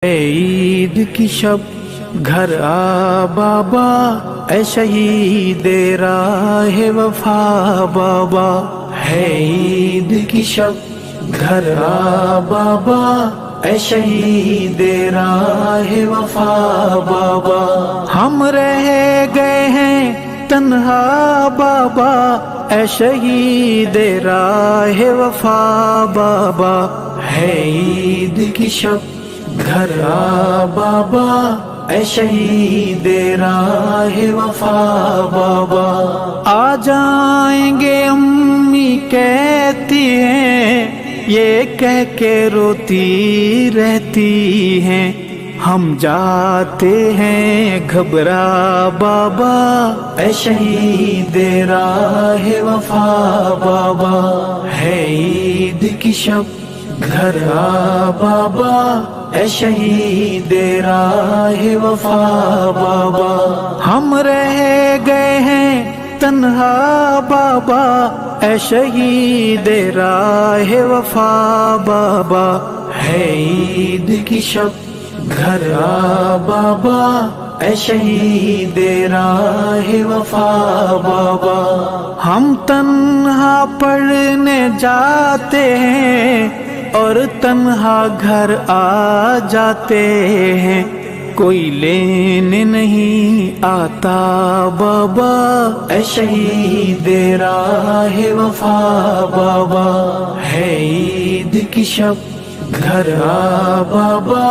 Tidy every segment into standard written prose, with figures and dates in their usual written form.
عید کی شب گھر آ بابا، اے شہید راہ وفا بابا. ہے عید کی شب گھر آ بابا، اے شہید راہ وفا بابا. ہم رہ گئے ہیں تنہا بابا، اے شہید راہ وفا بابا. ہے عید کی شب گھر آ بابا، اے شہید راہ وفا بابا. آ جائیں گے امی کہتی ہیں، یہ کہہ کے روتی رہتی ہیں. ہم جاتے ہیں گھبرا بابا، اے شہید راہ وفا بابا. ہے عید کی شب گھر آ بابا، اے شہید راہ وفا بابا. ہم رہ گئے ہیں تنہا بابا، اے شہید راہ وفا بابا. ہے عید کی شب گھر آ بابا، اے شہید راہ وفا بابا. ہم تنہا پڑھنے جاتے ہیں اور تنہا گھر آ جاتے ہیں. کوئی لینے نہیں آتا بابا، اے شہید راہ وفا بابا. ہے عید کی شب گھر آ بابا،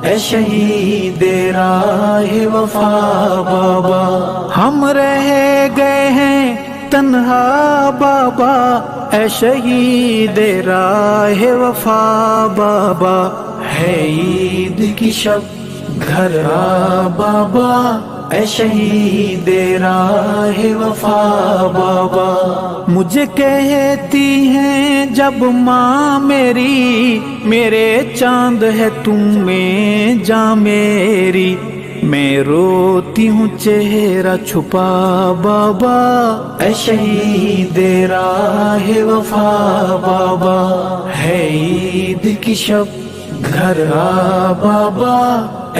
اے شہید راہ وفا بابا. ہم رہ گئے ہیں تنہا بابا، اے شہید راہ وفا بابا. ہے عید کی شب گھر آ بابا، اے شہید راہ وفا بابا. مجھے کہتی ہیں جب ماں میری، میرے چاند ہے تم میں جاں میری. میں روتی ہوں چہرہ چھپا بابا، اے شہید راہ وفا بابا. ہے عید کی شب گھر آ بابا،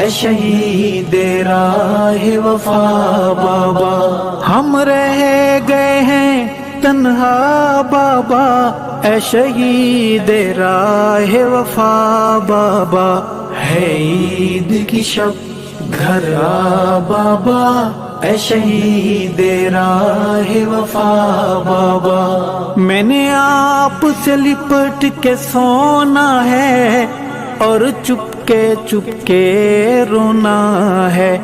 اے شہید راہ وفا بابا. ہم رہ گئے ہیں تنہا بابا، اے شہید راہ وفا بابا. ہے عید کی شب گھر آ بابا، اے شہید راہ وفا بابا. میں نے آپ سے لپٹ کے سونا ہے اور چپ کے رونا ہے.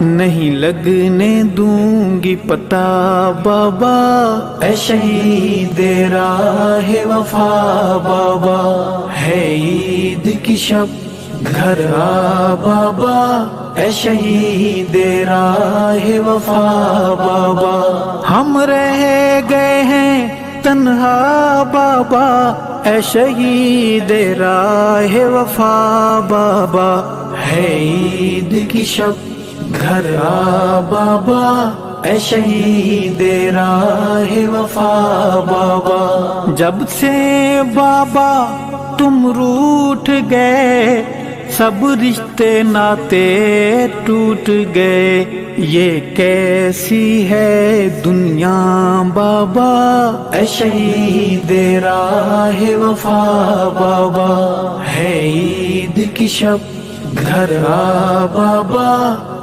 نہیں لگنے دوں گی پتہ بابا، اے شہید راہ وفا بابا. ہے عید کی شب گھر آ بابا، اے شہید راہ وفا بابا. ہم رہ گئے ہیں تنہا بابا، اے شہید راہ وفا بابا. ہے عید کی شب گھر آ بابا، اے شہید راہ وفا بابا. جب سے بابا تم روٹھ گئے، سب رشتے ناتے ٹوٹ گئے. یہ کیسی ہے دنیا بابا، اے شہید راہ وفا بابا. ہے عید کی شب گھر آ بابا،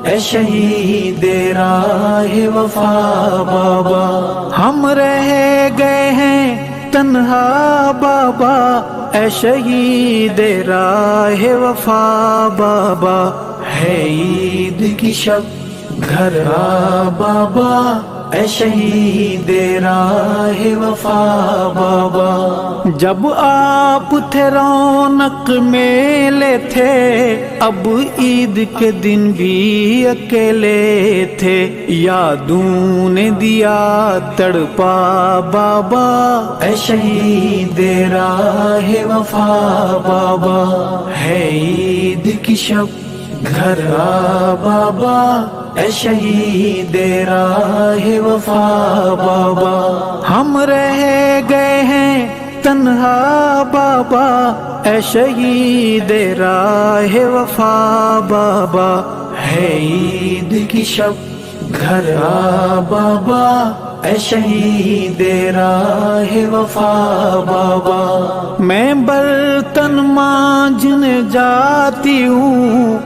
اے شہید راہ وفا بابا. ہم رہ گئے ہیں تنہا بابا، اے شہید راہ وفا بابا. ہے عید کی شب گھر آ بابا، اے شہید راہ وفا بابا. جب آپ تھے رونق میلے تھے، اب عید کے دن بھی اکیلے تھے. یادوں نے دیا تڑپا بابا، اے شہید راہ وفا بابا. ہے عید کی شب گھر آ بابا، اے شہید راہ وفا بابا. ہم رہ گئے ہیں تنہا بابا اے شہید راہ وفا بابا، ہے عید کی شب گھر آ بابا اے شہید راہ وفا بابا۔ میں برتن مانجنے جاتی ہوں،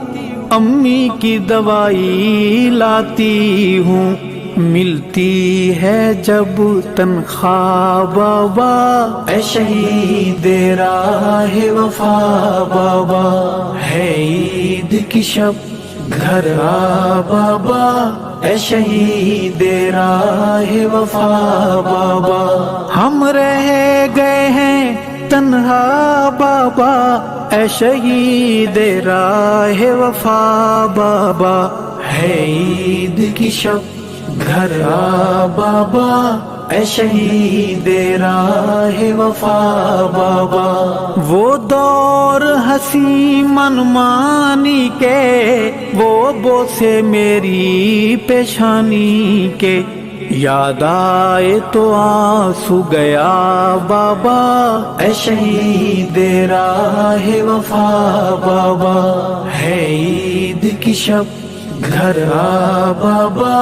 امی کی دوائی لاتی ہوں، ملتی ہے جب تنخواہ بابا اے شہید راہ وفا بابا، ہے عید کی شب گھر آ بابا اے شہید راہ وفا بابا۔ ہم رہ گئے ہیں تنہا بابا اے شہید راہ وفا بابا، ہے عید کی شب گھر آ بابا اے شہید راہ وفا بابا۔ وہ دور ہنسی منمانی کے، وہ بوسے میری پیشانی کے، یاد آئے تو آنسو گیا بابا اے شہید راہ وفا بابا، ہے عید کی شب گھر آ بابا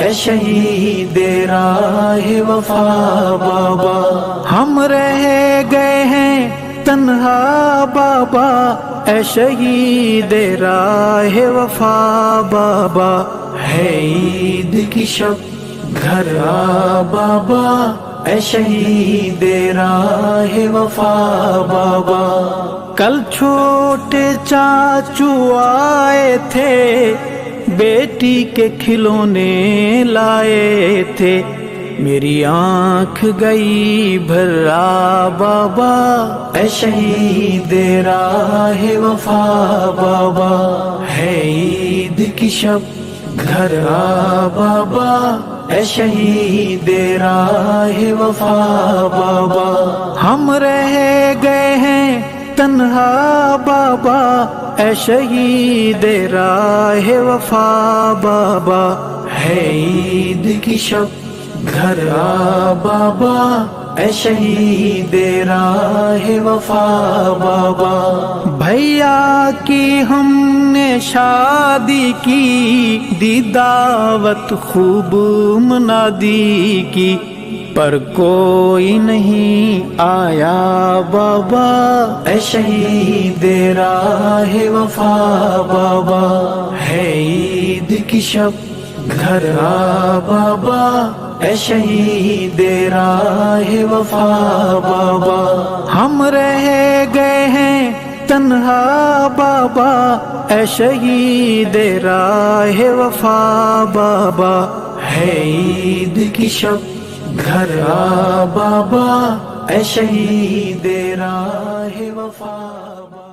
اے شہید راہ وفا بابا۔ ہم رہ گئے ہیں تنہا بابا اے شہید راہ وفا بابا، ہے عید کی شب گھر آ بابا اے شہید راہ وفا بابا۔ کل چھوٹے چاچو آئے تھے، بیٹی کے کھلونے لائے تھے، میری آنکھ گئی بھرا بابا اے شہید راہ وفا بابا، ہے عید کی شب گھر آ بابا اے شہید راہ وفا بابا۔ ہم رہ گئے ہیں تنہا بابا اے شہید راہ وفا بابا، ہے عید کی شب گھر آ بابا اے شہید راہ وفا بابا۔ بھیا کی ہم نے شادی کی، دی دعوت خوب منادی کی، پر کوئی نہیں آیا بابا اے شہید راہ وفا بابا، ہے عید کی شب گھر آ بابا اے شہید راہ وفا بابا۔ ہم رہ گئے ہیں تنہا بابا اے شہید راہ وفا بابا، ہے عید کی شب گھر آ بابا اے شہید راہ وفا بابا۔